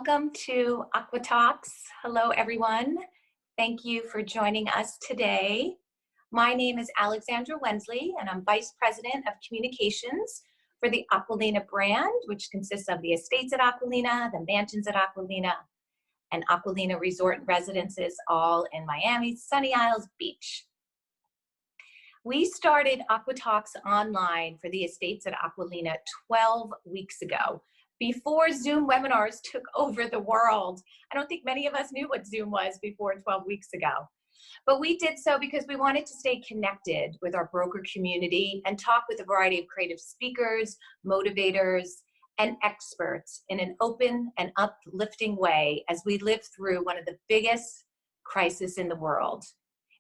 Welcome to AcquaTalks. Hello, everyone. Thank you for joining us today. My name is Alexandra Wensley, and I'm Vice President of Communications for the Acqualina brand, which consists of the estates at Acqualina, the mansions at Acqualina, and Acqualina Resort and Residences, all in Miami's Sunny Isles Beach. We started AcquaTalks online for the estates at Acqualina 12 weeks ago, before Zoom webinars took over the world. I don't think many of us knew what Zoom was before 12 weeks ago. But we did so because we wanted to stay connected with our broker community and talk with a variety of creative speakers, motivators, and experts in an open and uplifting way as we live through one of the biggest crises in the world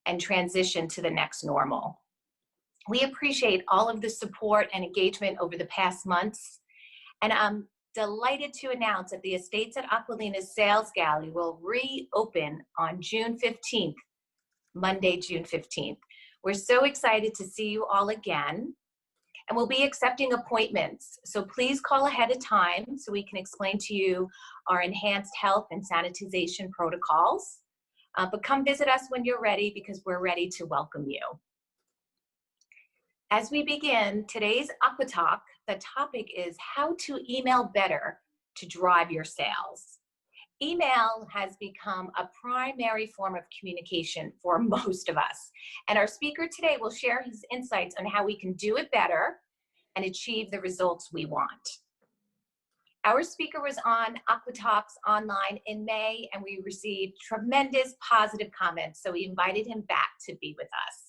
and transition to the next normal. We appreciate all of the support and engagement over the past months, and I'm delighted to announce that the Estates at Acqualina's Sales Gallery will reopen on June 15th, Monday, June 15th. We're so excited to see you all again, and we'll be accepting appointments. So please call ahead of time so we can explain to you our enhanced health and sanitization protocols. But come visit us when you're ready, because we're ready to welcome you. As we begin today's AcquaTalk, the topic is how to email better to drive your sales. Email has become a primary form of communication for most of us. And our speaker today will share his insights on how we can do it better and achieve the results we want. Our speaker was on AcquaTalks online in May, and we received tremendous positive comments, so we invited him back to be with us.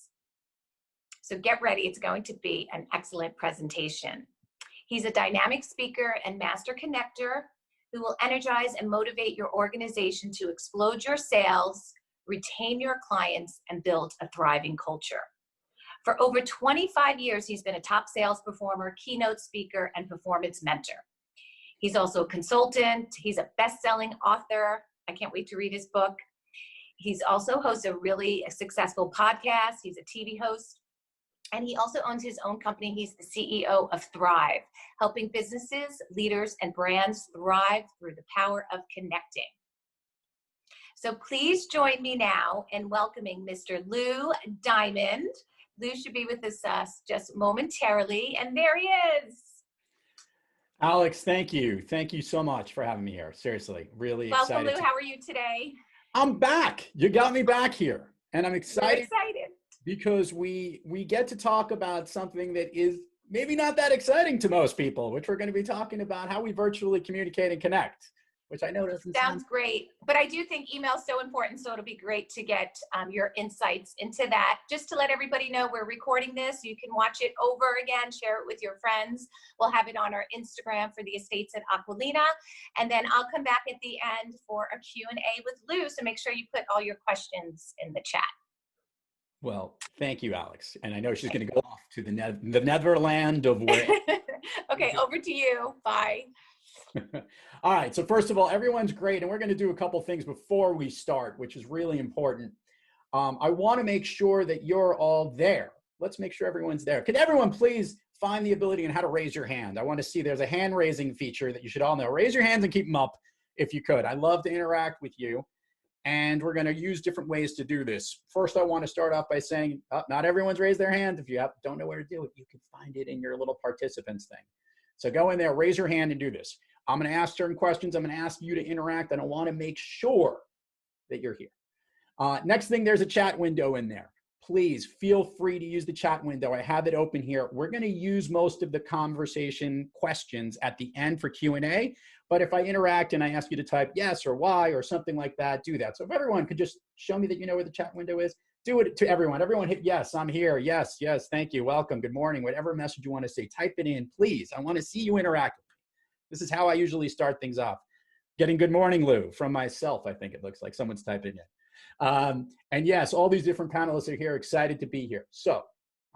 So get ready, it's going to be an excellent presentation. He's a dynamic speaker and master connector who will energize and motivate your organization to explode your sales, retain your clients, and build a thriving culture. For over 25 years, he's been a top sales performer, keynote speaker, and performance mentor. He's also a consultant. He's a best-selling author. I can't wait to read his book. He's also hosts a really successful podcast. He's a TV host. And he also owns his own company. He's the CEO of Thrive, helping businesses, leaders, and brands thrive through the power of connecting. So please join me now in welcoming Mr. Lou Diamond. Lou should be with us just momentarily, and there he is. Alex, thank you. Thank you so much for having me here. Seriously, really excited. Welcome, Lou. How are you today? I'm back. You got me back here, and I'm excited. We're excited. Because we get to talk about something that is maybe not that exciting to most people, which we're going to be talking about how we virtually communicate and connect, which I know doesn't sounds great. But I do think email is so important, so it'll be great to get your insights into that. Just to let everybody know, we're recording this. You can watch it over again, share it with your friends. We'll have it on our Instagram for the Estates at Acqualina. And then I'll come back at the end for a Q&A with Lou, so make sure you put all your questions in the chat. Well, thank you, Alex. And I know she's going to go off to the Netherland of where. Okay, over to you. Bye. All right. So first of all, everyone's great. And we're going to do a couple things before we start, which is really important. I want to make sure that you're all there. Let's make sure everyone's there. Could everyone please find the ability on how to raise your hand? I want to see there's a hand raising feature that you should all know. Raise your hands and keep them up if you could. I love to interact with you. And we're going to use different ways to do this. First, I want to start off by saying, not everyone's raised their hand. If you don't know where to do it, you can find it in your little participants thing. So go in there, raise your hand, and do this. I'm going to ask certain questions. I'm going to ask you to interact, and I want to make sure that you're here. Next thing, there's a chat window in there. Please feel free to use the chat window. I have it open here. We're going to use most of the conversation questions at the end for Q&A. But if I interact and I ask you to type yes or Y or something like that, do that. So if everyone could just show me that you know where the chat window is, do it to everyone. Everyone hit yes, I'm here. Yes, yes, thank you, welcome, good morning, whatever message you want to say, type it in, please. I want to see you interact with me. This is how I usually start things off. Getting good morning, Lou, from myself, I think it looks like someone's typing in. And yes, all these different panelists are here, excited to be here. So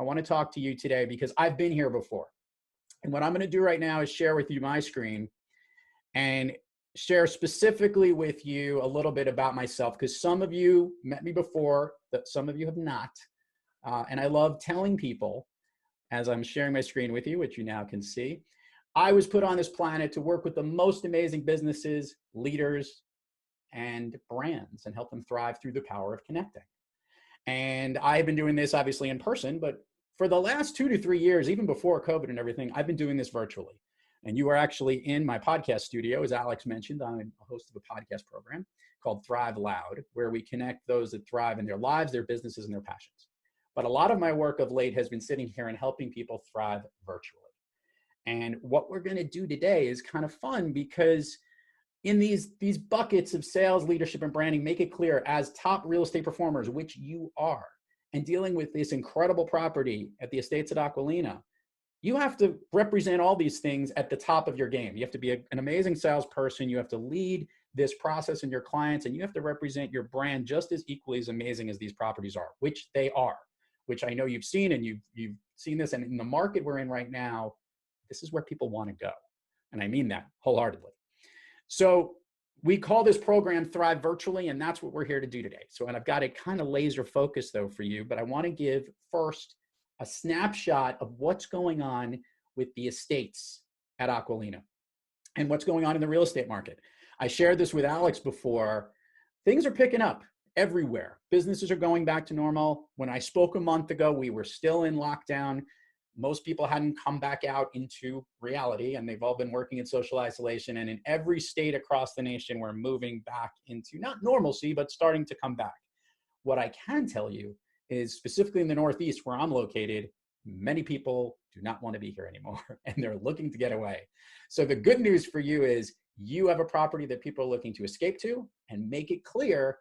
I want to talk to you today because I've been here before. And what I'm going to do right now is share with you my screen and share specifically with you a little bit about myself, because some of you met me before, but some of you have not. And I love telling people, as I'm sharing my screen with you, which you now can see, I was put on this planet to work with the most amazing businesses, leaders, and brands and help them thrive through the power of connecting. And I've been doing this obviously in person, but for the last 2 to 3 years, even before COVID and everything, I've been doing this virtually. And you are actually in my podcast studio, as Alex mentioned. I'm a host of a podcast program called Thrive Loud, where we connect those that thrive in their lives, their businesses, and their passions. But a lot of my work of late has been sitting here and helping people thrive virtually. And what we're going to do today is kind of fun because in these buckets of sales, leadership, and branding, make it clear as top real estate performers, which you are, and dealing with this incredible property at the estates at Acqualina, you have to represent all these things at the top of your game. You have to be an amazing salesperson. You have to lead this process and your clients, and you have to represent your brand just as equally as amazing as these properties are, which they are, which I know you've seen, and you've seen this. And in the market we're in right now, this is where people want to go. And I mean that wholeheartedly. So we call this program Thrive Virtually, and that's what we're here to do today. So, and I've got it kind of laser focused though for you, but I want to give first a snapshot of what's going on with the estates at Acqualina and what's going on in the real estate market. I shared this with Alex before. Things are picking up everywhere. Businesses are going back to normal. When I spoke a month ago, we were still in lockdown. Most people hadn't come back out into reality, and they've all been working in social isolation. And in every state across the nation, we're moving back into not normalcy, but starting to come back. What I can tell you is specifically in the Northeast where I'm located, many people do not want to be here anymore and they're looking to get away. So the good news for you is you have a property that people are looking to escape to, and make it clear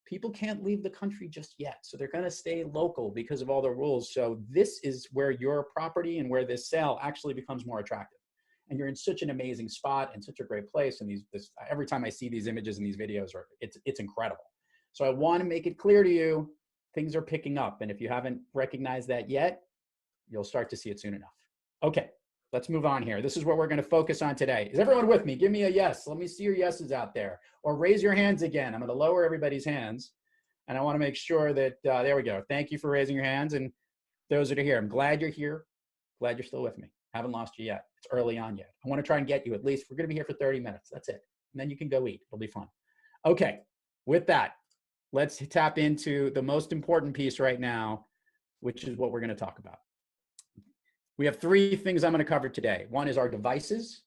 people can't leave the country just yet. So they're going to stay local because of all the rules. So this is where your property and where this sale actually becomes more attractive. And you're in such an amazing spot and such a great place. And every time I see these images and these videos, it's incredible. So I want to make it clear to you, things are picking up. And if you haven't recognized that yet, you'll start to see it soon enough. Okay, let's move on here. This is what we're going to focus on today. Is everyone with me? Give me a yes. Let me see your yeses out there. Or raise your hands again. I'm going to lower everybody's hands. And I want to make sure that, there we go. Thank you for raising your hands. And those that are here, I'm glad you're here. Glad you're still with me. Haven't lost you yet. It's early on yet. I want to try and get you at least. We're going to be here for 30 minutes. That's it. And then you can go eat. It'll be fun. Okay, with that, let's tap into the most important piece right now, which is what we're going to talk about. We have 3 things I'm going to cover today. One is our devices.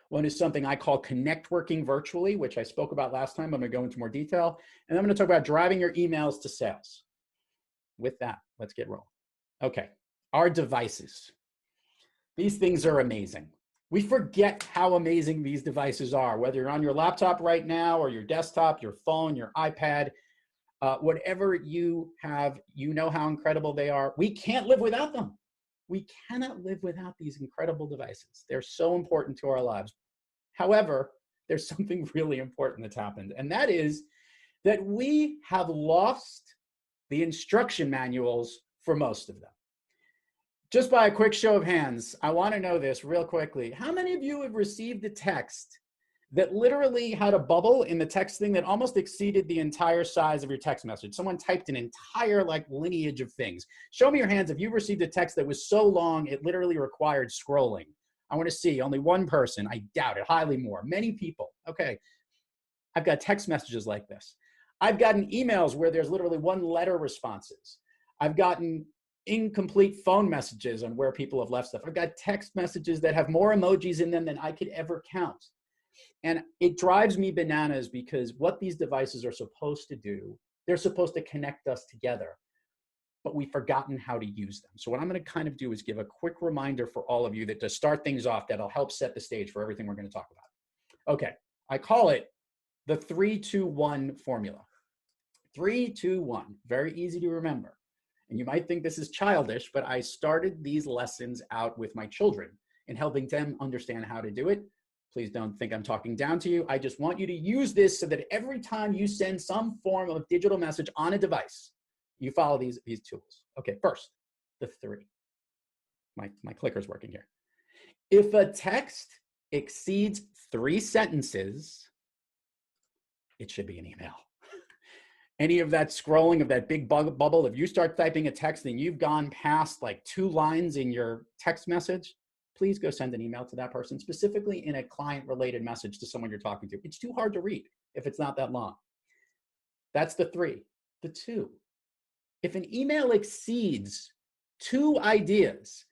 One is something I call CONNECTWORKING virtually, which I spoke about last time. I'm going to go into more detail. And I'm going to talk about driving your emails to sales. With that, let's get rolling. Okay, our devices. These things are amazing. We forget how amazing these devices are, whether you're on your laptop right now or your desktop, your phone, your iPad, whatever you have, you know how incredible they are. We can't live without them. We cannot live without these incredible devices. They're so important to our lives. However, there's something really important that's happened, and that is that we have lost the instruction manuals for most of them. Just by a quick show of hands, I want to know this real quickly. How many of you have received a text that literally had a bubble in the text thing that almost exceeded the entire size of your text message? Someone typed an entire lineage of things. Show me your hands if you received a text that was so long it literally required scrolling. I want to see only one person. I doubt it, highly more. Many people. Okay, I've got text messages like this. I've gotten emails where there's literally 1 letter responses. I've gotten incomplete phone messages on where people have left stuff. I've got text messages that have more emojis in them than I could ever count. And it drives me bananas because what these devices are supposed to do, they're supposed to connect us together, but we've forgotten how to use them. So what I'm going to kind of do is give a quick reminder for all of you that to start things off, that'll help set the stage for everything we're going to talk about. Okay, I call it the 3-2-1 formula. 3-2-1, very easy to remember. And you might think this is childish, but I started these lessons out with my children and helping them understand how to do it. Please don't think I'm talking down to you. I just want you to use this so that every time you send some form of digital message on a device, you follow these tools. Okay, first, the 3. My clicker's working here. If a text exceeds 3 sentences, it should be an email. Any of that scrolling of that big bubble, if you start typing a text and you've gone past like 2 lines in your text message, please go send an email to that person, specifically in a client-related message to someone you're talking to. It's too hard to read if it's not that long. That's the 3. The 2, if an email exceeds 2 ideas,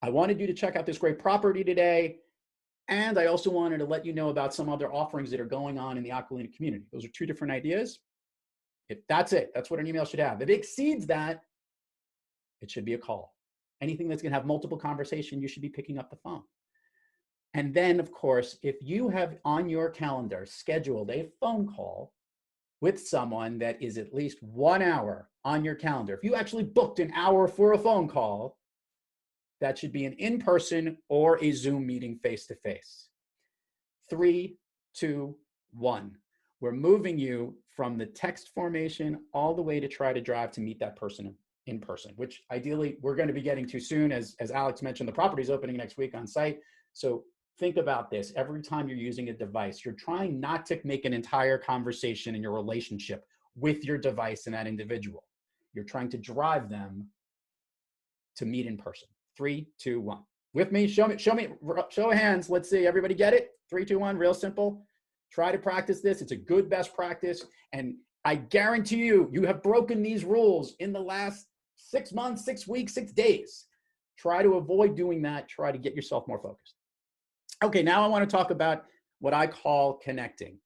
I wanted you to check out this great property today, and I also wanted to let you know about some other offerings that are going on in the Acqualina community. Those are 2 different ideas. If that's it, that's what an email should have. If it exceeds that, it should be a call. Anything that's going to have multiple conversation, you should be picking up the phone. And then, of course, if you have on your calendar scheduled a phone call with someone that is at least 1 hour on your calendar, if you actually booked an hour for a phone call, that should be an in-person or a Zoom meeting face-to-face. 3, 2, 1. We're moving you from the text formation all the way to try to drive to meet that person in person, which ideally we're going to be getting to soon. As Alex mentioned, the property is opening next week on site. So think about this. Every time you're using a device, you're trying not to make an entire conversation in your relationship with your device and that individual. You're trying to drive them to meet in person. 3, 2, 1. With me, show of hands. Let's see, everybody get it? 3, 2, 1, real simple. Try to practice this. It's a good best practice. And I guarantee you, you have broken these rules in the last 6 months, 6 weeks, 6 days. Try to avoid doing that. Try to get yourself more focused. Okay, now I want to talk about what I call connecting.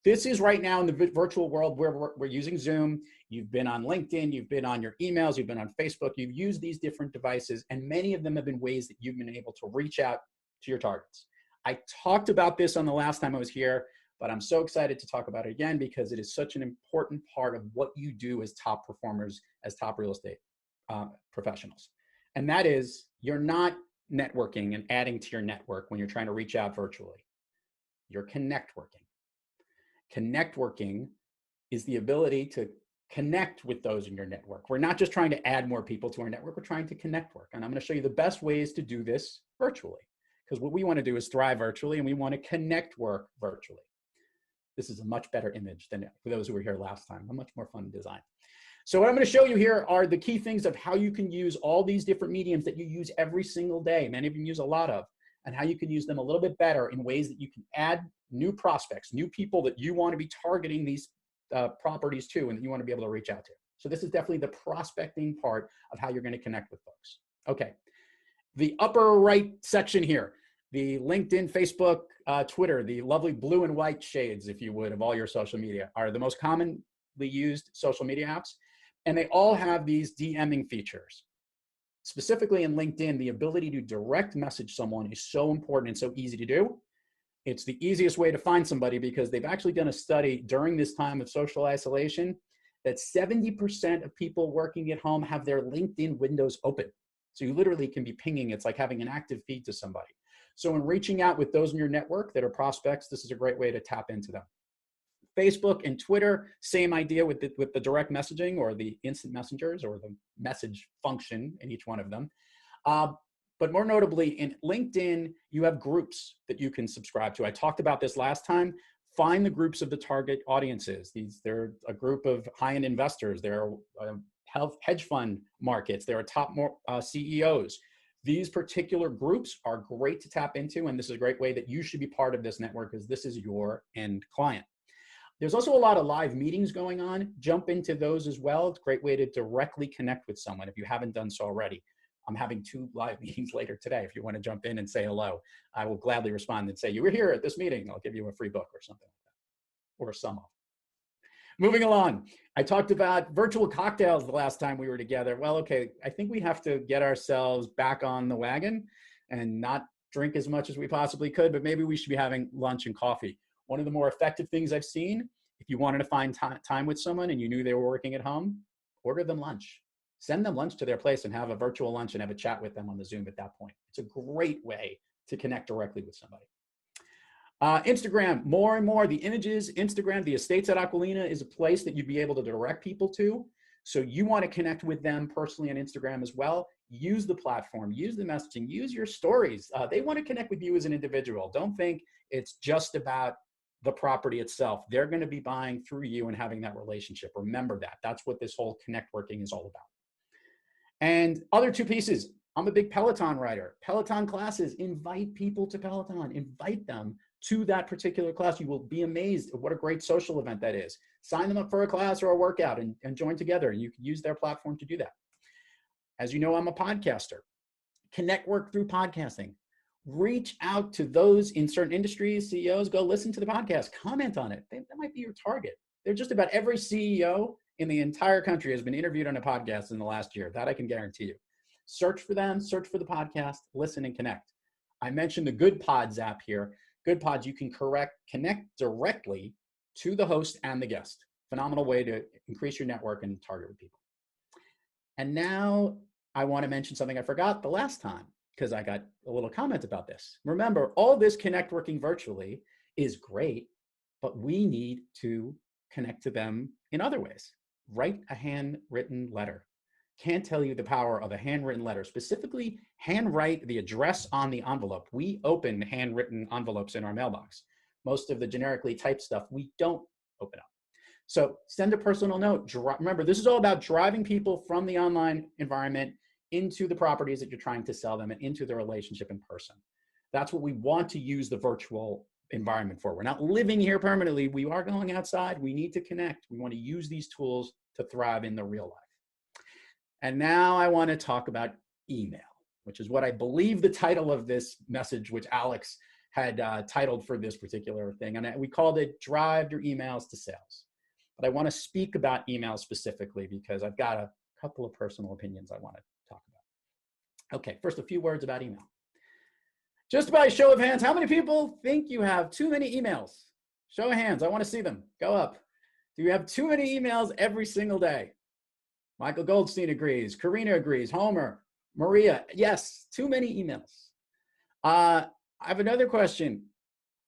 This is right now in the virtual world where we're using Zoom. You've been on LinkedIn, you've been on your emails, you've been on Facebook, you've used these different devices, and many of them have been ways that you've been able to reach out to your targets. I talked about this on the last time I was here, but I'm so excited to talk about it again because it is such an important part of what you do as top performers, as top real estate professionals. And that is, you're not networking and adding to your network when you're trying to reach out virtually. You're connect-working. Connect-working is the ability to connect with those in your network. We're not just trying to add more people to our network, we're trying to connect work. And I'm going to show you the best ways to do this virtually, because what we want to do is thrive virtually and we want to connect work virtually. This is a much better image than for those who were here last time. A much more fun design. So what I'm going to show you here are the key things of how you can use all these different mediums that you use every single day. Many of you use a lot of, and how you can use them a little bit better in ways that you can add new prospects, new people that you want to be targeting these properties to and that you want to be able to reach out to. So this is definitely the prospecting part of how you're going to connect with folks. Okay, the upper right section here, the LinkedIn, Facebook, Twitter, the lovely blue and white shades, if you would, of all your social media are the most commonly used social media apps. And they all have these DMing features. Specifically in LinkedIn, the ability to direct message someone is so important and so easy to do. It's the easiest way to find somebody because they've actually done a study during this time of social isolation that 70% of people working at home have their LinkedIn windows open. So you literally can be pinging. It's like having an active feed to somebody. So in reaching out with those in your network that are prospects, this is a great way to tap into them. Facebook and Twitter, same idea with the direct messaging or the instant messengers or the message function in each one of them. But more notably, in LinkedIn, you have groups that you can subscribe to. I talked about this last time. Find the groups of the target audiences. They're a group of high-end investors. There are hedge fund markets. There are top CEOs. These particular groups are great to tap into, and this is a great way that you should be part of this network because this is your end client. There's also a lot of live meetings going on. Jump into those as well. It's a great way to directly connect with someone if you haven't done so already. I'm having 2 live meetings later today. If you want to jump in and say hello, I will gladly respond and say, you were here at this meeting. I'll give you a free book or something like that, or a sum of. Moving along, I talked about virtual cocktails the last time we were together. Well, okay, I think we have to get ourselves back on the wagon and not drink as much as we possibly could, but maybe we should be having lunch and coffee. One of the more effective things I've seen, if you wanted to find time with someone and you knew they were working at home, order them lunch. Send them lunch to their place and have a virtual lunch and have a chat with them on the Zoom at that point. It's a great way to connect directly with somebody. Instagram, more and more, the images, Instagram, the estates at Acqualina is a place that you'd be able to direct people to. So you want to connect with them personally on Instagram as well. Use the platform, use the messaging, use your stories. They want to connect with you as an individual. Don't think it's just about the property itself. They're going to be buying through you and having that relationship. Remember that. That's what this whole connect working is all about. And other 2 pieces, I'm a big Peloton rider. Peloton classes, invite people to Peloton, invite them to that particular class. You will be amazed at what a great social event that is. Sign them up for a class or a workout and join together, and you can use their platform to do that. As you know, I'm a podcaster. Connect work through podcasting. Reach out to those in certain industries, CEOs, go listen to the podcast, comment on it. That might be your target. They're just about every CEO in the entire country has been interviewed on a podcast in the last year. That I can guarantee you. Search for them, search for the podcast, listen and connect. I mentioned the Good Pods app here. Good Pods, you can connect directly to the host and the guest. Phenomenal way to increase your network and target with people. And now I want to mention something I forgot the last time because I got a little comment about this. Remember, all this connect working virtually is great, but we need to connect to them in other ways. Write a handwritten letter. Can't tell you the power of a handwritten letter. Specifically, handwrite the address on the envelope. We open handwritten envelopes in our mailbox. Most of the generically typed stuff, we don't open up. So send a personal note. Remember, this is all about driving people from the online environment into the properties that you're trying to sell them and into the relationship in person. That's what we want to use the virtual environment for. We're not living here permanently. We are going outside. We need to connect. We want to use these tools to thrive in the real life. And now I want to talk about email, which is what I believe the title of this message, which Alex had titled for this particular thing. And we called it Drive Your Emails to Sales. But I want to speak about email specifically because I've got a couple of personal opinions I want to talk about. Okay, first, a few words about email. Just by show of hands, how many people think you have too many emails? Show of hands, I want to see them. Go up. Do you have too many emails every single day? Michael Goldstein agrees. Karina agrees. Homer, Maria, yes, too many emails. I have another question.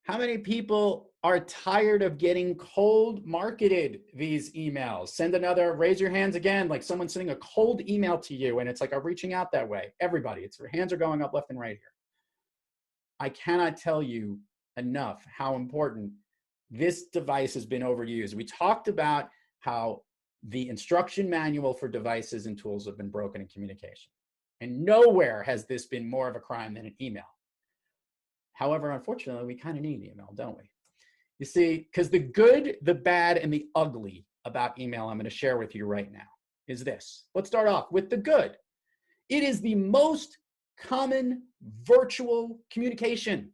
How many people are tired of getting cold marketed these emails? Send another, raise your hands again, like someone sending a cold email to you and it's like, I'm reaching out that way. Everybody, your hands are going up left and right here. I cannot tell you enough how important this device has been overused. We talked about how the instruction manual for devices and tools have been broken in communication. And nowhere has this been more of a crime than an email. However, unfortunately, we kind of need email, don't we? You see, because the good, the bad, and the ugly about email I'm going to share with you right now is this. Let's start off with the good. It is the most common virtual communication.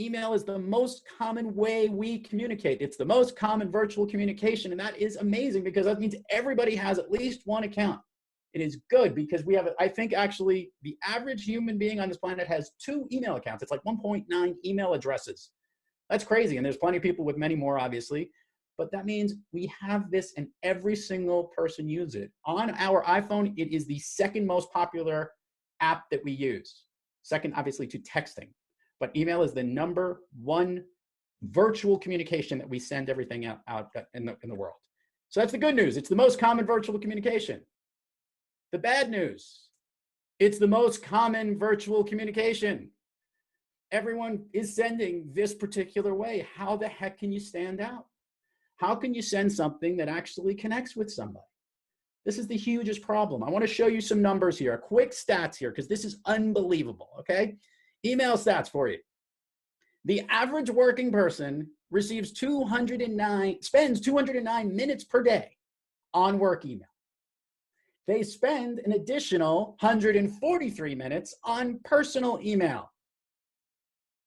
Email is the most common way we communicate. It's the most common virtual communication, and that is amazing because that means everybody has at least one account. It is good because we have, I think actually the average human being on this planet has 2 email accounts. It's like 1.9 email addresses. That's crazy, and there's plenty of people with many more, obviously, but that means we have this and every single person uses it. On our iPhone, it is the second most popular app that we use. Second, obviously, to texting. But email is the #1 virtual communication that we send everything out in the world. So that's the good news. It's the most common virtual communication. The bad news, it's the most common virtual communication. Everyone is sending this particular way. How the heck can you stand out? How can you send something that actually connects with somebody? This is the hugest problem. I want to show you some numbers here, quick stats here, because this is unbelievable, okay? Email stats for you. The average working person spends 209 minutes per day on work email. They spend an additional 143 minutes on personal email.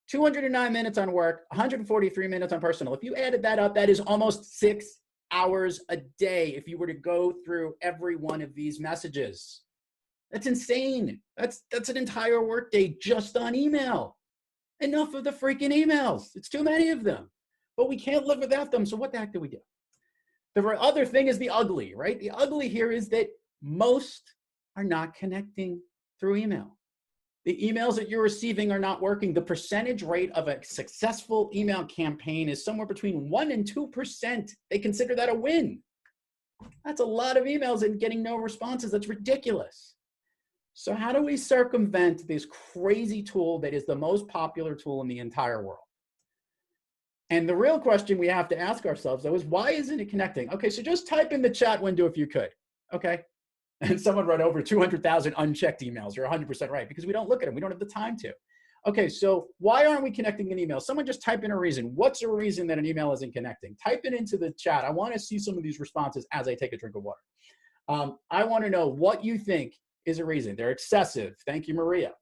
209 minutes on work, 143 minutes on personal. If you added that up, that is almost 6 hours a day if you were to go through every one of these messages. That's insane. That's an entire workday just on email. Enough of the freaking emails. It's too many of them. But we can't live without them, so what the heck do we do? The other thing is the ugly, right? The ugly here is that most are not connecting through email. The emails that you're receiving are not working. The percentage rate of a successful email campaign is somewhere between 1% and 2%. They consider that a win. That's a lot of emails and getting no responses. That's ridiculous. So how do we circumvent this crazy tool that is the most popular tool in the entire world? And the real question we have to ask ourselves, though, is why isn't it connecting? Okay, so just type in the chat window if you could. Okay, And someone wrote over 200,000 unchecked emails. You're 100% right, because we don't look at them. We don't have the time to. Okay, so why aren't we connecting an email? Someone just type in a reason. What's a reason that an email isn't connecting? Type it into the chat. I want to see some of these responses as I take a drink of water. I want to know what you think is a reason. They're excessive. Thank you, Maria.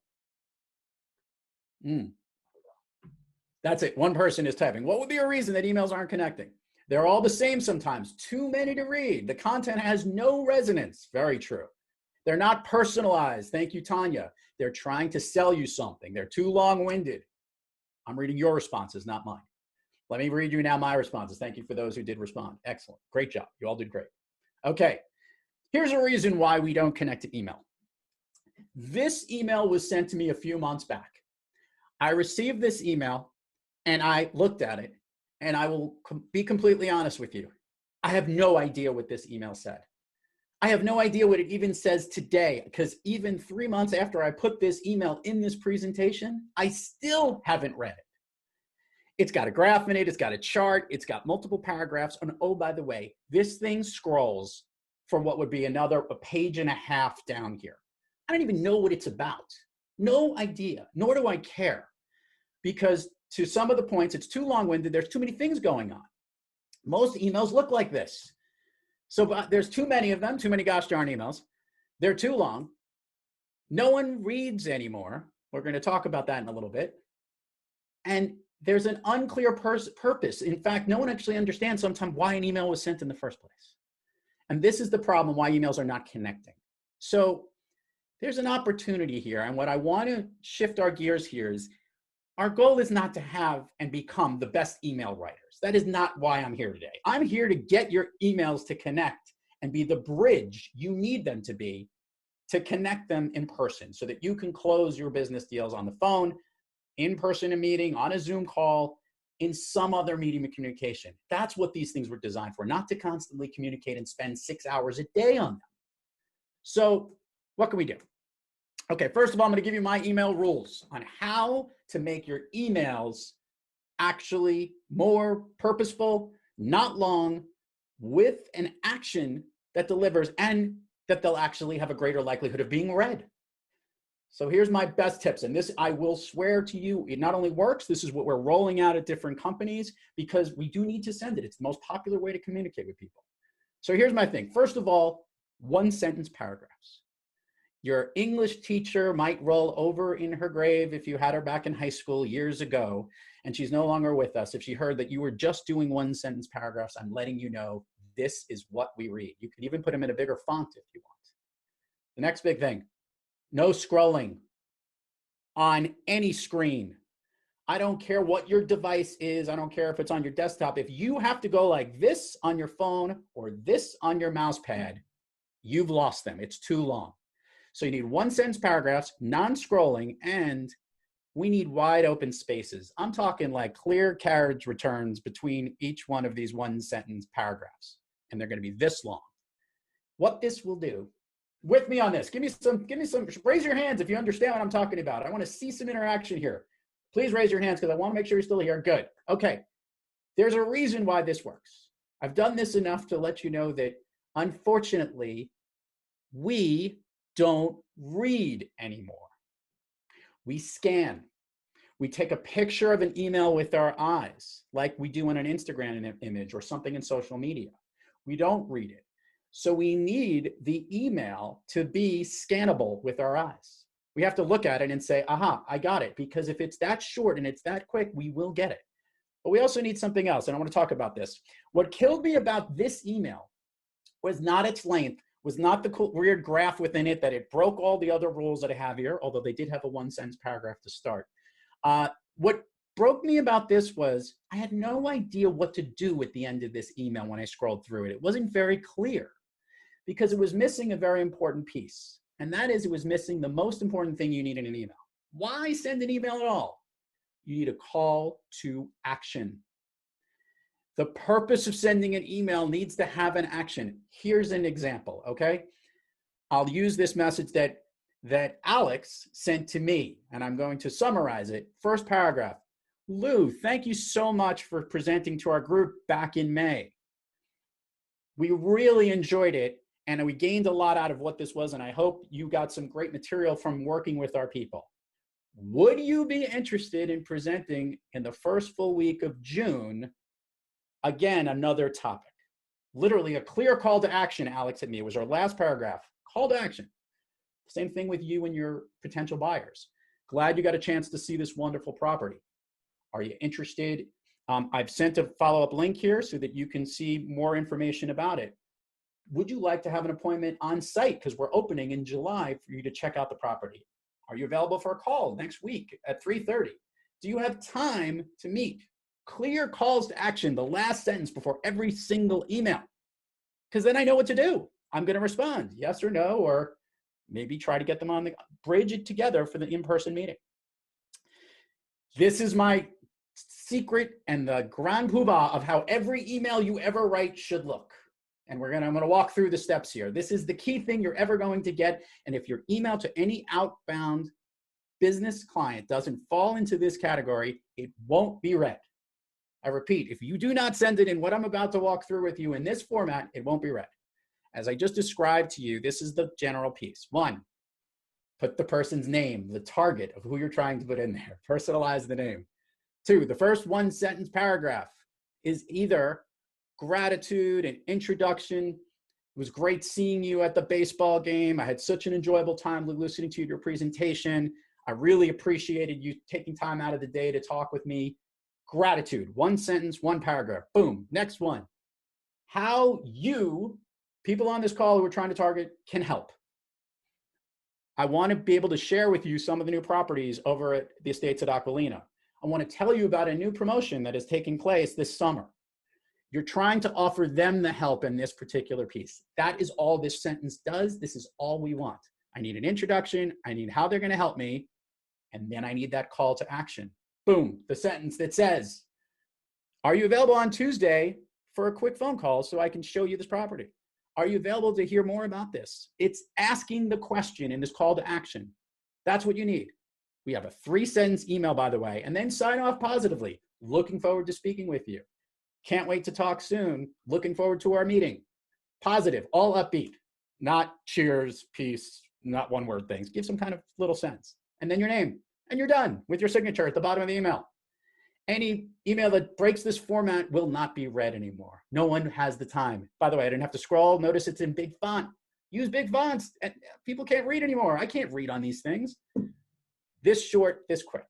That's it. One person is typing. What would be a reason that emails aren't connecting? They're all the same sometimes. Too many to read. The content has no resonance. Very true. They're not personalized. Thank you, Tanya. They're trying to sell you something. They're too long-winded. I'm reading your responses, not mine. Let me read you now my responses. Thank you for those who did respond. Excellent. Great job. You all did great. Okay. Here's a reason why we don't connect to email. This email was sent to me a few months back. I received this email and I looked at it, and I will be completely honest with you. I have no idea what this email said. I have no idea what it even says today, because even 3 months after I put this email in this presentation, I still haven't read it. It's got a graph in it. It's got a chart. It's got multiple paragraphs. And oh, by the way, this thing scrolls for what would be a page and a half down here. I don't even know what it's about. No idea, nor do I care, because to some of the points, it's too long-winded. There's too many things going on. Most emails look like this. So there's too many of them, too many gosh darn emails. They're too long. No one reads anymore. We're going to talk about that in a little bit. And there's an unclear purpose. In fact, no one actually understands sometimes why an email was sent in the first place. And this is the problem, why emails are not connecting. So there's an opportunity here. And what I want to shift our gears here is, our goal is not to have and become the best email writers. That is not why I'm here today. I'm here to get your emails to connect and be the bridge you need them to be to connect them in person so that you can close your business deals on the phone, in person, a meeting, on a Zoom call, in some other medium of communication. That's what these things were designed for, not to constantly communicate and spend 6 hours a day on them. So what can we do? Okay, first of all, I'm going to give you my email rules on how to make your emails actually more purposeful, not long, with an action that delivers and that they'll actually have a greater likelihood of being read. So here's my best tips. And this, I will swear to you, it not only works, this is what we're rolling out at different companies because we do need to send it. It's the most popular way to communicate with people. So here's my thing. First of all, 1-sentence paragraphs. Your English teacher might roll over in her grave if you had her back in high school years ago, and she's no longer with us. If she heard that you were just doing 1-sentence paragraphs, I'm letting you know this is what we read. You can even put them in a bigger font if you want. The next big thing, no scrolling on any screen. I don't care what your device is. I don't care if it's on your desktop. If you have to go like this on your phone or this on your mouse pad, you've lost them. It's too long. So you need 1-sentence paragraphs, non-scrolling, and we need wide open spaces. I'm talking like clear carriage returns between each one of these 1-sentence paragraphs, and they're going to be this long. What this will do, with me on this, give me some, raise your hands if you understand what I'm talking about. I want to see some interaction here. Please raise your hands because I want to make sure you're still here. Good. Okay. There's a reason why this works. I've done this enough to let you know that, unfortunately, we don't read anymore. We scan. We take a picture of an email with our eyes, like we do in an Instagram image or something in social media. We don't read it. So we need the email to be scannable with our eyes. We have to look at it and say, aha, I got it. Because if it's that short and it's that quick, we will get it. But we also need something else, and I want to talk about this. What killed me about this email was not its length, was not the cool, weird graph within it, that it broke all the other rules that I have here, although they did have a 1-sentence paragraph to start. What broke me about this was I had no idea what to do at the end of this email when I scrolled through it. It wasn't very clear because it was missing a very important piece, and that is it was missing the most important thing you need in an email. Why send an email at all? You need a call to action. The purpose of sending an email needs to have an action. Here's an example, okay? I'll use this message that Alex sent to me, and I'm going to summarize it. First paragraph. Lou, thank you so much for presenting to our group back in May. We really enjoyed it, and we gained a lot out of what this was, and I hope you got some great material from working with our people. Would you be interested in presenting in the first full week of June? Again, another topic. Literally a clear call to action, Alex hit me. It was our last paragraph. Call to action. Same thing with you and your potential buyers. Glad you got a chance to see this wonderful property. Are you interested? I've sent a follow-up link here so that you can see more information about it. Would you like to have an appointment on site? Because we're opening in July for you to check out the property. Are you available for a call next week at 3:30? Do you have time to meet? Clear calls to action, the last sentence before every single email. Because then I know what to do. I'm going to respond, yes or no, or maybe try to get them on the, bridge it together for the in-person meeting. This is my secret and the grand poobah of how every email you ever write should look. And I'm going to walk through the steps here. This is the key thing you're ever going to get. And if your email to any outbound business client doesn't fall into this category, it won't be read. I repeat, if you do not send it in what I'm about to walk through with you in this format, it won't be read. As I just described to you, this is the general piece. 1, put the person's name, the target of who you're trying to put in there. Personalize the name. 2, the first 1-sentence paragraph is either gratitude and introduction. It was great seeing you at the baseball game. I had such an enjoyable time listening to your presentation. I really appreciated you taking time out of the day to talk with me. Gratitude, 1 sentence, 1 paragraph. Boom. Next one. How you, people on this call who we're trying to target, can help. I want to be able to share with you some of the new properties over at the estates at Acqualina. I want to tell you about a new promotion that is taking place this summer. You're trying to offer them the help in this particular piece. That is all this sentence does. This is all we want. I need an introduction. I need how they're going to help me. And then I need that call to action. Boom, the sentence that says, are you available on Tuesday for a quick phone call so I can show you this property? Are you available to hear more about this? It's asking the question in this call to action. That's what you need. We have a 3-sentence email, by the way, and then sign off positively. Looking forward to speaking with you. Can't wait to talk soon. Looking forward to our meeting. Positive, all upbeat, not cheers, peace, not one-word things. Give some kind of little sense. And then your name. And you're done with your signature at the bottom of the email. Any email that breaks this format will not be read anymore. No one has the time. By the way, I didn't have to scroll. Notice it's in big font. Use big fonts. And people can't read anymore. I can't read on these things. This short, this quick.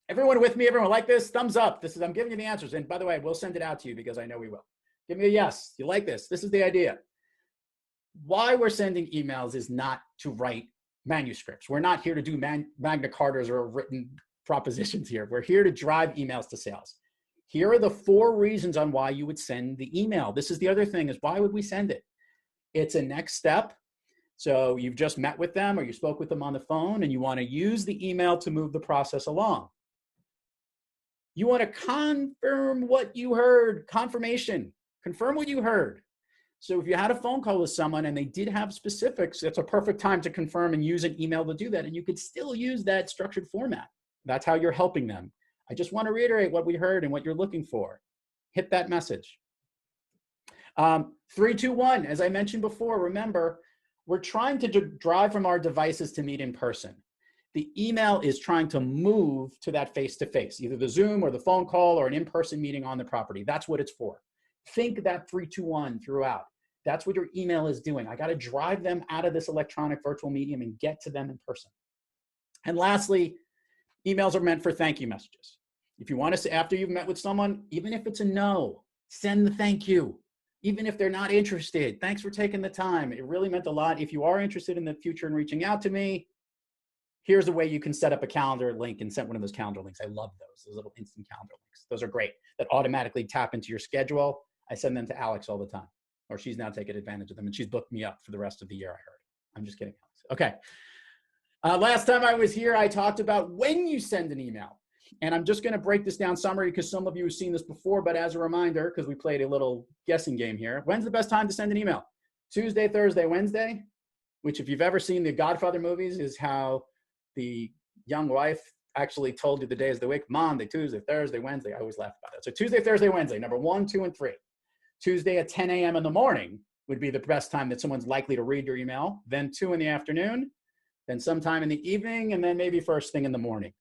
Everyone with me? Everyone like this? Thumbs up. I'm giving you the answers. And by the way, we'll send it out to you because I know we will. Give me a yes. You like this? This is the idea. Why we're sending emails is not to write manuscripts. We're not here to do Magna Cartas or written propositions here. We're here to drive emails to sales. Here are the 4 reasons on why you would send the email. This is the other thing, is why would we send it? It's a next step. So you've just met with them or you spoke with them on the phone and you want to use the email to move the process along. You want to confirm what you heard, confirmation, confirm what you heard. So if you had a phone call with someone and they did have specifics, it's a perfect time to confirm and use an email to do that. And you could still use that structured format. That's how you're helping them. I just want to reiterate what we heard and what you're looking for. Hit that message. 3, 2, 1, as I mentioned before, remember, we're trying to drive from our devices to meet in person. The email is trying to move to that face-to-face, either the Zoom or the phone call or an in-person meeting on the property. That's what it's for. Think that 3, 2, 1 throughout. That's what your email is doing. I got to drive them out of this electronic virtual medium and get to them in person. And lastly, emails are meant for thank you messages. If you want to say, after you've met with someone, even if it's a no, send the thank you. Even if they're not interested, thanks for taking the time. It really meant a lot. If you are interested in the future and reaching out to me, here's a way you can set up a calendar link and send one of those calendar links. I love those little instant calendar links. Those are great. That automatically tap into your schedule. I send them to Alex all the time, or she's now taking advantage of them and she's booked me up for the rest of the year, I heard. I'm just kidding, Alex. Okay. Last time I was here, I talked about when you send an email. And I'm just going to break this down summary because some of you have seen this before, but as a reminder, because we played a little guessing game here, when's the best time to send an email? Tuesday, Thursday, Wednesday, which if you've ever seen the Godfather movies is how the young wife actually told you the days of the week, Monday, Tuesday, Thursday, Wednesday. I always laugh about it. So Tuesday, Thursday, Wednesday, number 1, 2, and 3. Tuesday at 10 a.m. in the morning, would be the best time that someone's likely to read your email, then 2 in the afternoon, then sometime in the evening, and then maybe first thing in the morning.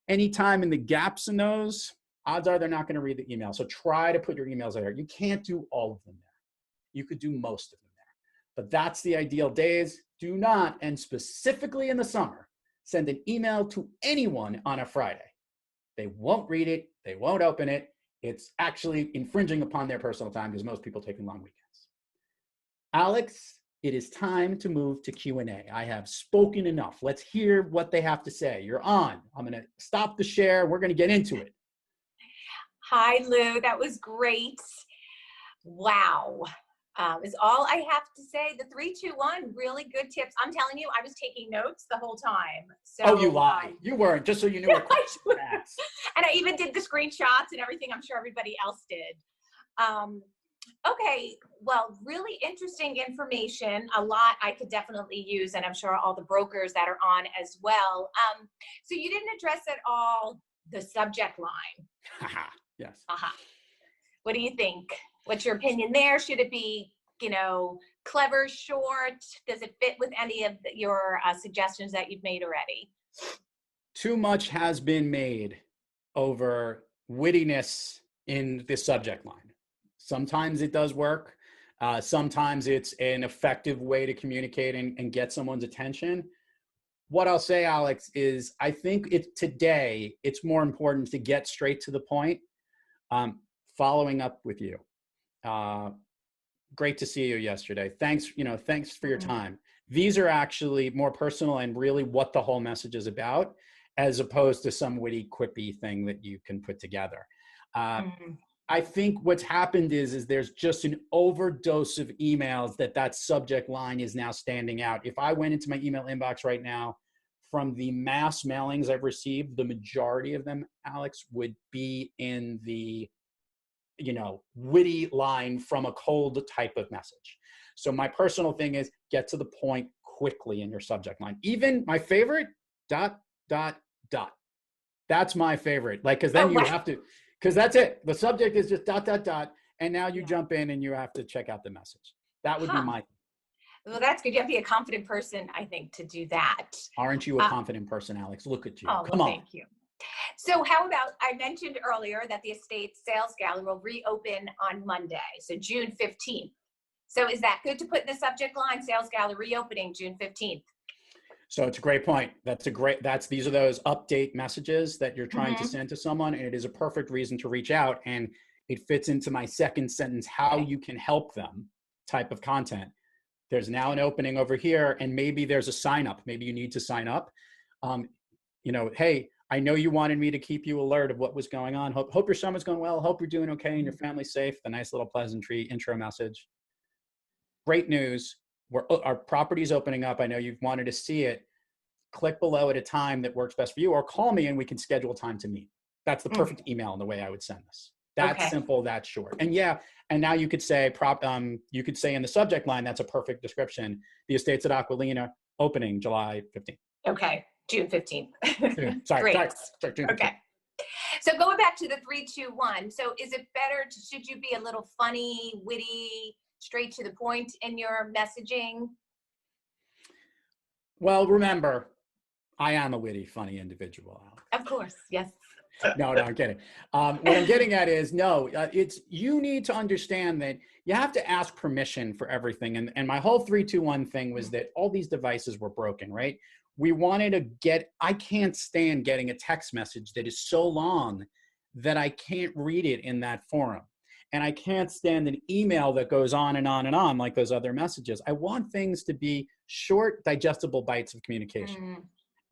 Anytime in the gaps in those, odds are they're not going to read the email. So try to put your emails there. You can't do all of them there. You could do most of them there. But that's the ideal days. Do not, and specifically in the summer, send an email to anyone on a Friday. They won't read it. They won't open it. It's actually infringing upon their personal time because most people take long weekends. Alex, it is time to move to Q&A. I have spoken enough. Let's hear what they have to say. You're on. I'm going to stop the share. We're going to get into it. Hi, Lou. That was great. Wow. Is all I have to say. The 3, 2, 1, really good tips. I'm telling you, I was taking notes the whole time. So, oh, you lied. You weren't, just so you knew what questions to ask. And I even did the screenshots and everything. I'm sure everybody else did. Okay, well, really interesting information. A lot I could definitely use, and I'm sure all the brokers that are on as well. So you didn't address at all the subject line. Yes. What do you think? What's your opinion there? Should it be, clever, short? Does it fit with any of your suggestions that you've made already? Too much has been made over wittiness in the subject line. Sometimes it does work. Sometimes it's an effective way to communicate and get someone's attention. What I'll say, Alex, is I think today it's more important to get straight to the point. Following up with you. Great to see you yesterday. Thanks for your time. These are actually more personal and really what the whole message is about, as opposed to some witty, quippy thing that you can put together. I think what's happened is there's just an overdose of emails that subject line is now standing out. If I went into my email inbox right now, from the mass mailings I've received, the majority of them, Alex, would be in the witty line from a cold type of message. So my personal thing is get to the point quickly in your subject line. Even my favorite, ... That's my favorite. Because then you have to, because that's it. The subject is just ... And now you jump in and you have to check out the message. That would be my. Well, that's good. You have to be a confident person, I think, to do that. Aren't you a confident person, Alex? Look at you. Oh, Come on. Thank you. So how about, I mentioned earlier that the estate sales gallery will reopen on Monday, so June 15th. So is that good to put in the subject line, sales gallery reopening June 15th? So it's a great point. These are those update messages that you're trying to send to someone, and it is a perfect reason to reach out. And it fits into my second sentence, how you can help them type of content. There's now an opening over here, and maybe there's a sign up. Maybe you need to sign up. Hey, I know you wanted me to keep you alert of what was going on. Hope your summer's going well. Hope you're doing okay and your family's safe. The nice little pleasantry intro message. Great news. Our property's opening up. I know you've wanted to see it. Click below at a time that works best for you, or call me and we can schedule a time to meet. That's the perfect email in the way I would send this. That's simple, that's short. And and now you could say in the subject line, that's a perfect description. The estates at Acqualina opening July 15th. Okay, June 15th. Sorry, Great. June 15th. Okay. So going back to the 3, 2, 1. So is it better, should you be a little funny, witty, straight to the point in your messaging? Well, remember, I am a witty, funny individual. Of course, yes. No, I'm kidding. What I'm getting at is, you need to understand that you have to ask permission for everything. And my whole 3, 2, 1 thing was that all these devices were broken, right? We wanted to I can't stand getting a text message that is so long that I can't read it in that forum. And I can't stand an email that goes on and on and on like those other messages. I want things to be short, digestible bites of communication.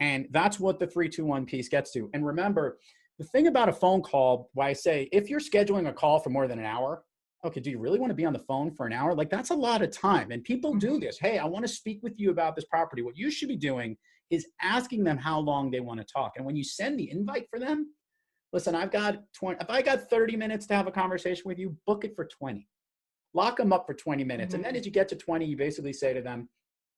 And that's what the 3, 2, 1 piece gets to. And remember, the thing about a phone call, why I say, if you're scheduling a call for more than an hour, okay, do you really want to be on the phone for an hour? That's a lot of time. And people do this. Hey, I want to speak with you about this property. What you should be doing is asking them how long they want to talk. And when you send the invite for them, listen, if I got 30 minutes to have a conversation with you, book it for 20. Lock them up for 20 minutes. And then as you get to 20, you basically say to them,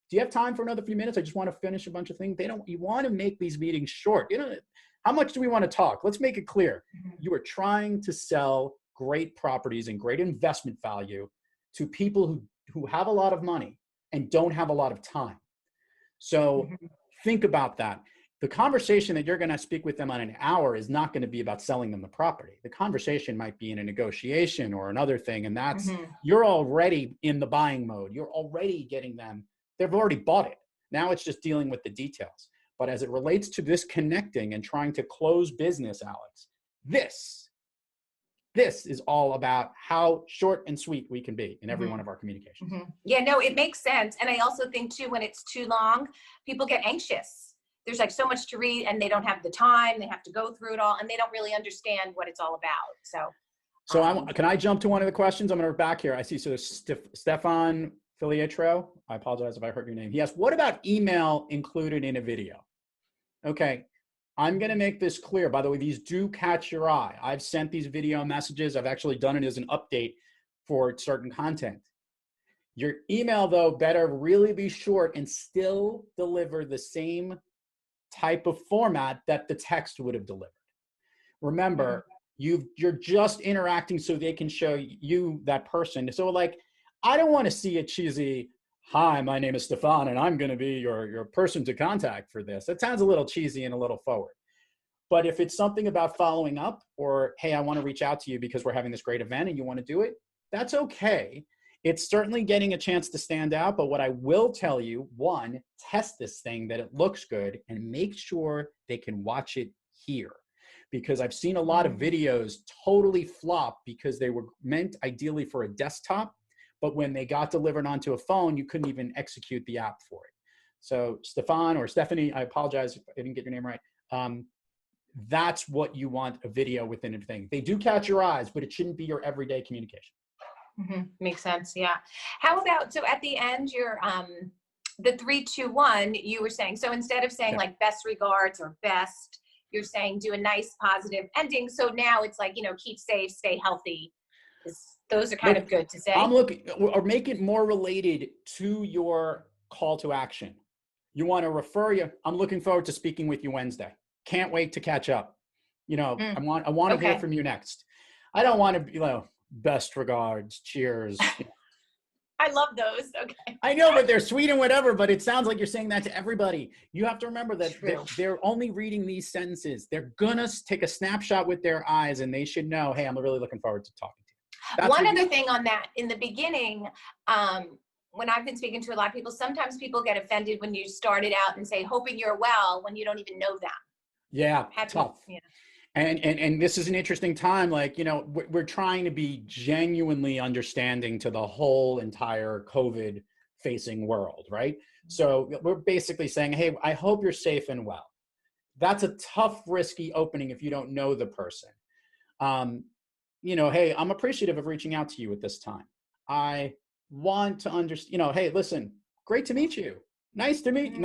do you have time for another few minutes? I just want to finish a bunch of things. You want to make these meetings short. How much do we want to talk? Let's make it clear. You are trying to sell great properties and great investment value to people who who have a lot of money and don't have a lot of time. So think about that. The conversation that you're going to speak with them on an hour is not going to be about selling them the property. The conversation might be in a negotiation or another thing. And that's, you're already in the buying mode. You're already getting them. They've already bought it. Now it's just dealing with the details. But as it relates to this connecting and trying to close business, Alex, this is all about how short and sweet we can be in every one of our communications. Yeah, no, it makes sense. And I also think too, when it's too long, people get anxious. There's like so much to read and they don't have the time. They have to go through it all and they don't really understand what it's all about. So can I jump to one of the questions? I'm going to back here. I see. So Stefan Filiatro, I apologize if I hurt your name. He asked, what about email included in a video? Okay. I'm going to make this clear. By the way, these do catch your eye. I've sent these video messages. I've actually done it as an update for certain content. Your email, though, better really be short and still deliver the same type of format that the text would have delivered. Remember, you're just interacting so they can show you that person. So like, I don't want to see a cheesy, hi, my name is Stefan and I'm going to be your person to contact for this. That sounds a little cheesy and a little forward. But if it's something about following up or, hey, I want to reach out to you because we're having this great event and you want to do it, that's okay. It's certainly getting a chance to stand out. But what I will tell you, one, test this thing that it looks good and make sure they can watch it here. Because I've seen a lot of videos totally flop because they were meant ideally for a desktop. But when they got delivered onto a phone, you couldn't even execute the app for it. So Stefan or Stephanie, I apologize if I didn't get your name right. That's what you want a video within a thing. They do catch your eyes, but it shouldn't be your everyday communication. Makes sense. Yeah. How about, so at the end, your, the 3, 2, 1, you were saying, so instead of saying like best regards or best, you're saying do a nice positive ending. So now it's like, keep safe, stay healthy. Those are kind of good to say. I'm looking, or make it more related to your call to action. You want to refer you. I'm looking forward to speaking with you Wednesday. Can't wait to catch up. I want to hear from you next. I don't want to be, best regards, cheers. I love those. Okay. I know, but they're sweet and whatever, but it sounds like you're saying that to everybody. You have to remember that they're only reading these sentences. They're going to take a snapshot with their eyes and they should know, hey, I'm really looking forward to talking to you. That's one other thing on that, in the beginning, when I've been speaking to a lot of people, sometimes people get offended when you started out and say, hoping you're well, when you don't even know them. Yeah, tough. And this is an interesting time. Like, we're trying to be genuinely understanding to the whole entire COVID facing world, right? So we're basically saying, hey, I hope you're safe and well. That's a tough, risky opening if you don't know the person. Hey, I'm appreciative of reaching out to you at this time. I want to understand, hey, listen, great to meet you. Nice to meet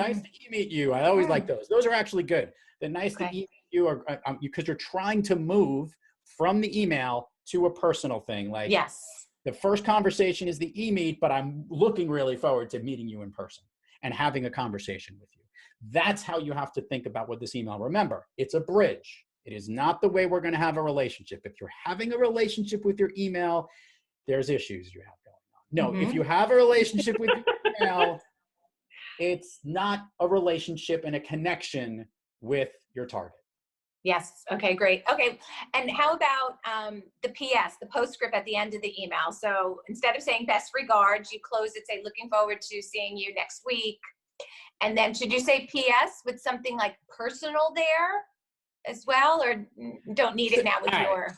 you. I always like those. Those are actually good. The nice to meet you are because you're trying to move from the email to a personal thing. Like, yes, the first conversation is the e-meet, but I'm looking really forward to meeting you in person and having a conversation with you. That's how you have to think about what this email. Remember, it's a bridge. It is not the way we're going to have a relationship. If you're having a relationship with your email, there's issues you have going on. No, if you have a relationship with your email, it's not a relationship and a connection with your target. Yes. Okay, great. Okay. And how about the PS, the postscript at the end of the email? So instead of saying best regards, you close it, say, looking forward to seeing you next week. And then should you say PS with something like personal there as well, or don't need it now with your...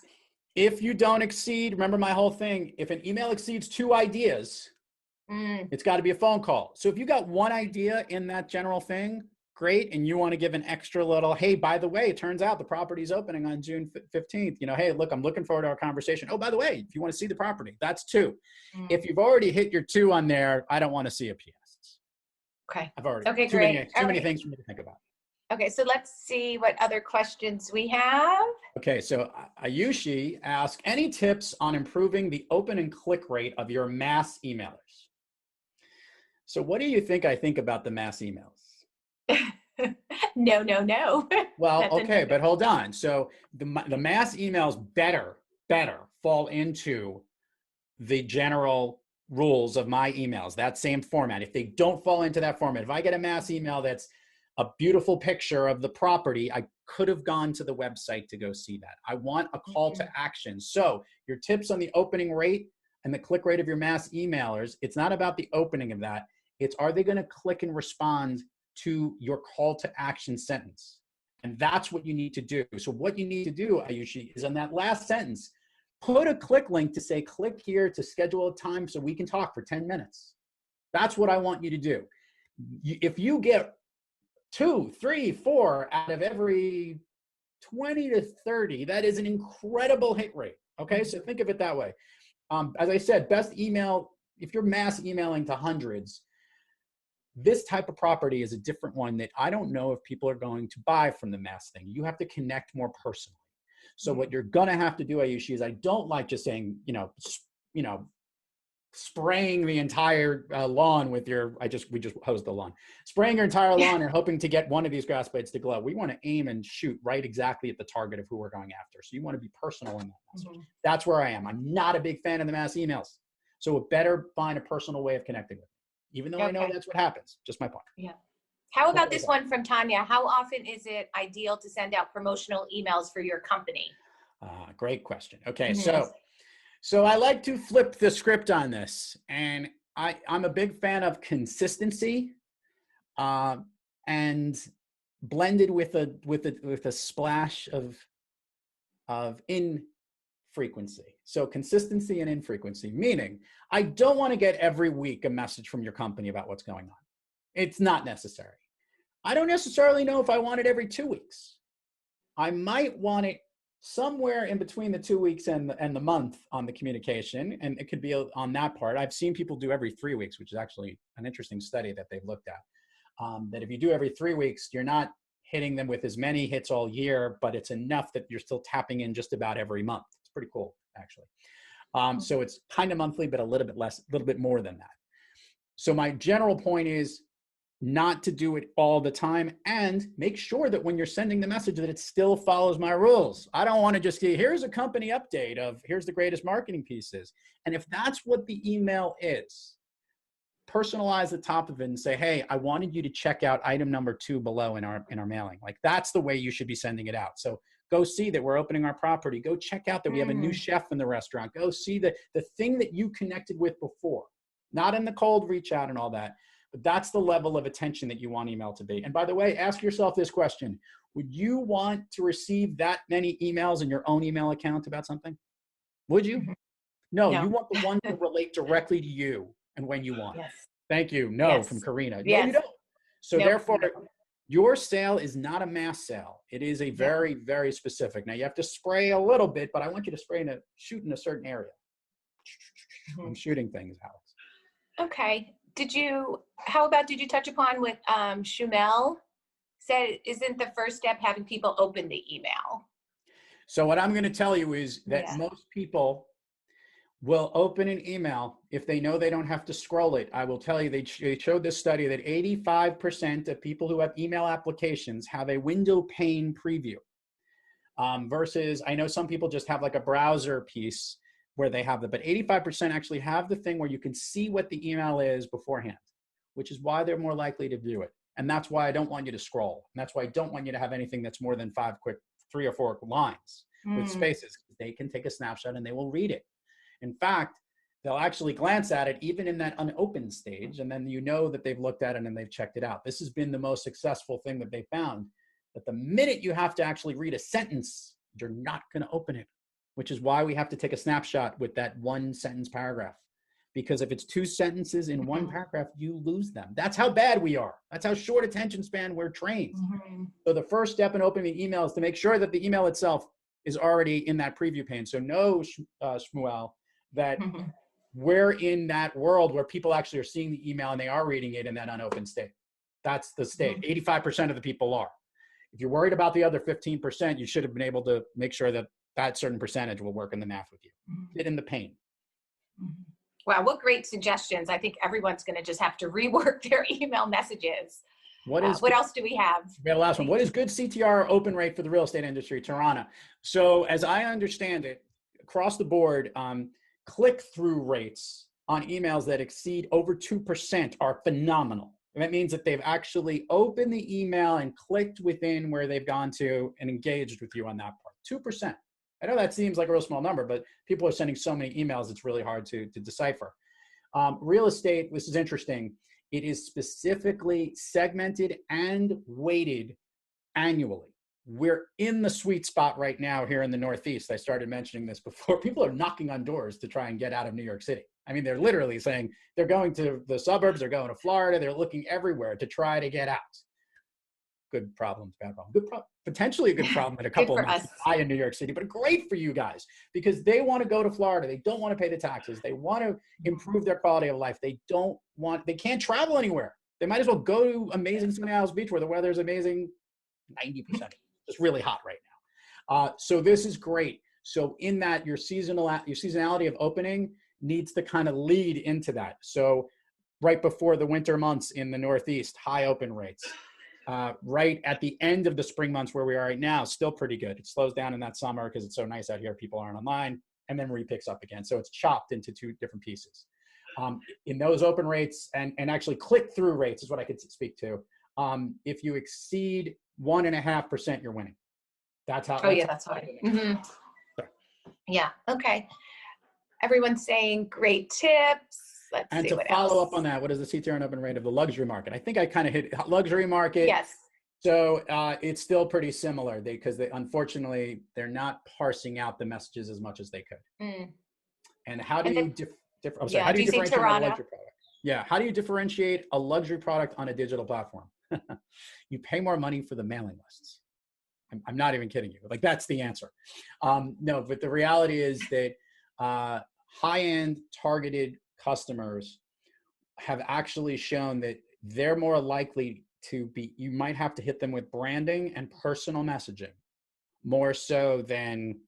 If you don't exceed, remember my whole thing, if an email exceeds 2 ideas, it's got to be a phone call. So if you got 1 idea in that general thing, great. And you want to give an extra little, hey, by the way, it turns out the property's opening on June 15th. Hey, look, I'm looking forward to our conversation. Oh, by the way, if you want to see the property, that's 2. If you've already hit your 2 on there, I don't want to see a PS. Okay. I've already, okay, too great. many things for me to think about. Okay, so let's see what other questions we have. Okay, so Ayushi asked, any tips on improving the open and click rate of your mass emailers? So what do you think I think about the mass emails? No. Well, okay, but hold on. So the mass emails better fall into the general, rules of my emails, that same format. If they don't fall into that format, if I get a mass email that's a beautiful picture of the property, I could have gone to the website to go see that. I want a call to action. So your tips on the opening rate and the click rate of your mass emailers, it's not about the opening of that. It's, are they going to click and respond to your call to action sentence? And that's what you need to do. So what you need to do, Ayushi, is on that last sentence, put a click link to say, click here to schedule a time so we can talk for 10 minutes. That's what I want you to do. If you get 2, 3, 4 out of every 20 to 30, that is an incredible hit rate. Okay, so think of it that way. As I said, best email, if you're mass emailing to hundreds, this type of property is a different one that I don't know if people are going to buy from the mass thing. You have to connect more personally. So what you're gonna have to do, Ayushi, is I don't like just saying, spraying the entire lawn with your, we just hosed the lawn, spraying your entire lawn and hoping to get one of these grass blades to glow. We want to aim and shoot right exactly at the target of who we're going after. So you want to be personal in that message. That's where I am. I'm not a big fan of the mass emails. So it better find a personal way of connecting with me, even though I know that's what happens. Just my point. Yeah. How about this one from Tanya? How often is it ideal to send out promotional emails for your company? Great question. Okay, so I like to flip the script on this, and I'm a big fan of consistency, and blended with a splash of infrequency. So consistency and infrequency, meaning I don't want to get every week a message from your company about what's going on. It's not necessary. I don't necessarily know if I want it every 2 weeks. I might want it somewhere in between the 2 weeks and the month on the communication, and it could be on that part. I've seen people do every 3 weeks, which is actually an interesting study that they've looked at. That if you do every 3 weeks, you're not hitting them with as many hits all year, but it's enough that you're still tapping in just about every month. It's pretty cool, actually. So it's kind of monthly, but a little bit less, a little bit more than that. So my general point is not to do it all the time, and make sure that when you're sending the message that it still follows my rules. I don't want to just say, here's a company update of here's the greatest marketing pieces. And if that's what the email is, personalize the top of it and say, hey, I wanted you to check out item number 2 below in our mailing. Like, that's the way you should be sending it out. So go see that we're opening our property. Go check out that we have a new chef in the restaurant. Go see the thing that you connected with before. Not in the cold reach out and all that. But that's the level of attention that you want email to be. And by the way, ask yourself this question. Would you want to receive that many emails in your own email account about something? Would you? No, you want the ones that relate directly to you and when you want. Yes. Thank you. No, from Karina. Yes. No, you don't. So therefore, your sale is not a mass sale. It is a very, very specific. Now you have to spray a little bit, but I want you to spray shoot in a certain area. I'm shooting things, Alex. Okay. Did you touch upon what Shumel said, isn't the first step having people open the email? So what I'm going to tell you is that most people will open an email if they know they don't have to scroll it. I will tell you, they showed this study that 85% of people who have email applications have a window pane preview, versus I know some people just have like a browser piece where they have but 85% actually have the thing where you can see what the email is beforehand, which is why they're more likely to do it. And that's why I don't want you to scroll. And that's why I don't want you to have anything that's more than 5 quick 3 or 4 lines with spaces. They can take a snapshot and they will read it. In fact, they'll actually glance at it even in that unopened stage, and then you know that they've looked at it and they've checked it out. This has been the most successful thing that they found, that the minute you have to actually read a sentence, you're not going to open it, which is why we have to take a snapshot with that 1-sentence paragraph. Because if it's 2 sentences in 1 paragraph, you lose them. That's how bad we are. That's how short attention span we're trained. So the first step in opening the email is to make sure that the email itself is already in that preview pane. So know, Shmuel, that we're in that world where people actually are seeing the email and they are reading it in that unopened state. That's the state. 85% of the people are. If you're worried about the other 15%, you should have been able to make sure that that certain percentage will work in the math with you. Sit in the pane. Wow, what great suggestions. I think everyone's going to just have to rework their email messages. What else do we have? We have the last one. What is good CTR open rate for the real estate industry, Tirana? So as I understand it, across the board, click-through rates on emails that exceed over 2% are phenomenal. And that means that they've actually opened the email and clicked within where they've gone to and engaged with you on that part. 2%. I know that seems like a real small number, but people are sending so many emails, it's really hard to decipher. Real estate, this is interesting. It is specifically segmented and weighted annually. We're in the sweet spot right now here in the Northeast. I started mentioning this before. People are knocking on doors to try and get out of New York City. I mean, they're literally saying they're going to the suburbs, they're going to Florida, they're looking everywhere to try to get out. Good problem, bad problem. Potentially a good problem in a couple of months in New York City, but great for you guys because they want to go to Florida. They don't want to pay the taxes. They want to improve their quality of life. They can't travel anywhere. They might as well go to amazing Sunny Isles Beach where the weather is amazing 90%. It's really hot right now. So this is great. So in that, your seasonality of opening needs to kind of lead into that. So right before the winter months in the Northeast, high open rates. Right at the end of the spring months where we are right now, still pretty good. It slows down in that summer because it's so nice out here. People aren't online, and then re-picks up again. So it's chopped into two different pieces. In those open rates and actually click-through rates is what I could speak to. If you exceed 1.5%, you're winning. That's how. That's fine. Mm-hmm. Yeah. Okay. Everyone's saying great tips. And to follow up on that, what is the CTR open rate of the luxury market? I think I kind of hit luxury market. Yes. So it's still pretty similar because unfortunately, they're not parsing out the messages as much as they could. Mm. And how do you how do you differentiate a luxury product? Yeah. How do you differentiate a luxury product on a digital platform? You pay more money for the mailing lists. I'm not even kidding you. Like, that's the answer. No, but the reality is that high-end targeted customers have actually shown that they're more likely to be, you might have to hit them with branding and personal messaging more so than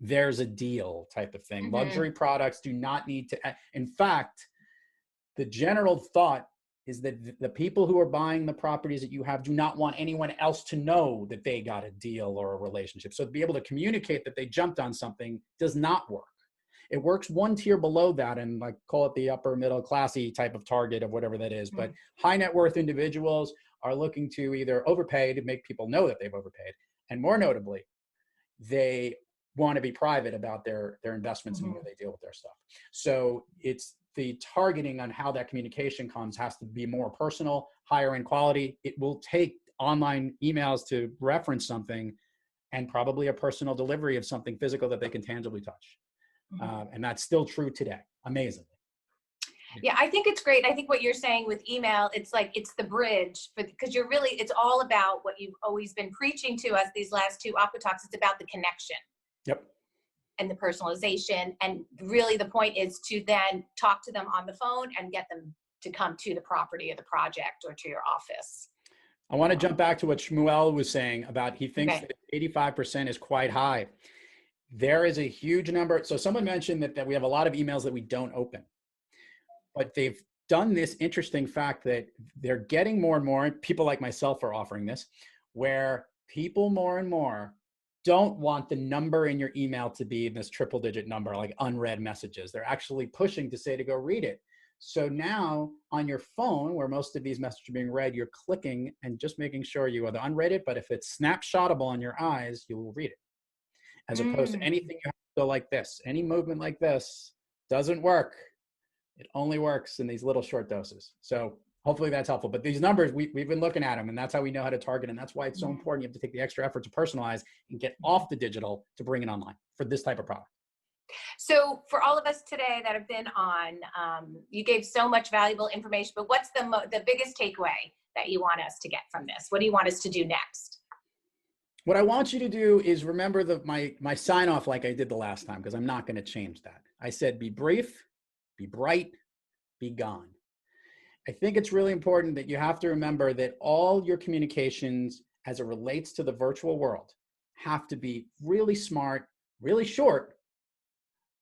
there's a deal type of thing. Mm-hmm. Luxury products do not need to, in fact, the general thought is that the people who are buying the properties that you have do not want anyone else to know that they got a deal or a relationship. So to be able to communicate that they jumped on something does not work. It works one tier below that and like call it the upper middle classy type of target of whatever that is. Mm-hmm. But high net worth individuals are looking to either overpay to make people know that they've overpaid. And more notably, they want to be private about their investments mm-hmm. and where they deal with their stuff. So it's the targeting on how that communication comes has to be more personal, higher in quality. It will take online emails to reference something and probably a personal delivery of something physical that they can tangibly touch. Mm-hmm. And that's still true today, amazingly. Yeah, I think it's great. I think what you're saying with email, it's like, it's the bridge because it's all about what you've always been preaching to us these last two AcquaTalks. It's about the connection. Yep. And the personalization. And really the point is to then talk to them on the phone and get them to come to the property or the project or to your office. I want to jump back to what Shmuel was saying about, he thinks that 85% is quite high. There is a huge number. So someone mentioned that we have a lot of emails that we don't open, but they've done this interesting fact that they're getting more and more, people like myself are offering this, where people more and more don't want the number in your email to be this triple digit number, like unread messages. They're actually pushing to say to go read it. So now on your phone, where most of these messages are being read, you're clicking and just making sure you either unread it, but if it's snapshotable on your eyes, you will read it. As opposed to anything you have to go like this. Any movement like this doesn't work. It only works in these little short doses. So hopefully that's helpful. But these numbers, we've been looking at them, and that's how we know how to target. And that's why it's so important. You have to take the extra effort to personalize and get off the digital to bring it online for this type of product. So for all of us today that have been on, you gave so much valuable information, but what's the biggest takeaway that you want us to get from this? What do you want us to do next? What I want you to do is remember my sign off like I did the last time, because I'm not going to change that. I said, be brief, be bright, be gone. I think it's really important that you have to remember that all your communications as it relates to the virtual world have to be really smart, really short,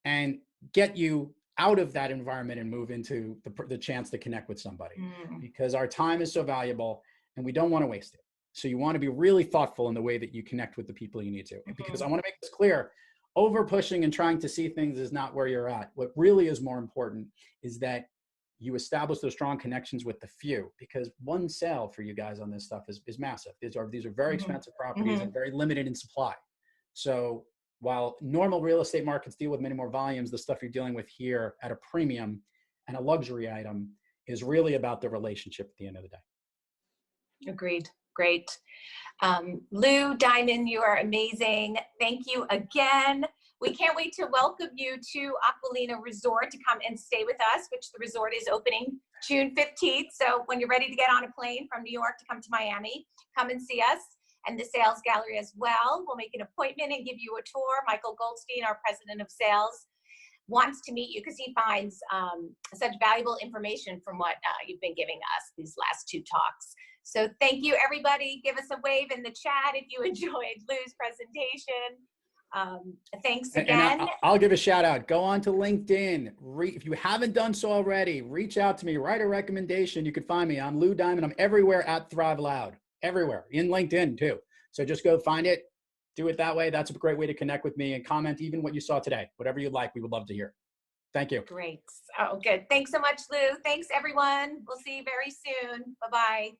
and get you out of that environment and move into the chance to connect with somebody, because our time is so valuable and we don't want to waste it. So you want to be really thoughtful in the way that you connect with the people you need to. Because I want to make this clear, over pushing and trying to see things is not where you're at. What really is more important is that you establish those strong connections with the few, because one sale for you guys on this stuff is massive. These are very expensive properties and very limited in supply. So while normal real estate markets deal with many more volumes, the stuff you're dealing with here at a premium and a luxury item is really about the relationship at the end of the day. Agreed. Great. Lou, Diamond, you are amazing. Thank you again. We can't wait to welcome you to Acqualina Resort to come and stay with us, which the resort is opening June 15th. So when you're ready to get on a plane from New York to come to Miami, come and see us, and the sales gallery as well. We'll make an appointment and give you a tour. Michael Goldstein, our president of sales, wants to meet you because he finds such valuable information from what you've been giving us these last 2 talks. So thank you, everybody. Give us a wave in the chat if you enjoyed Lou's presentation. Thanks again. And I'll give a shout out. Go on to LinkedIn. If you haven't done so already, reach out to me. Write a recommendation. You can find me. I'm Lou Diamond. I'm everywhere at Thrive Loud. Everywhere. In LinkedIn too. So just go find it. Do it that way. That's a great way to connect with me and comment even what you saw today. Whatever you like, we would love to hear. Thank you. Great. Oh, good. Thanks so much, Lou. Thanks, everyone. We'll see you very soon. Bye-bye.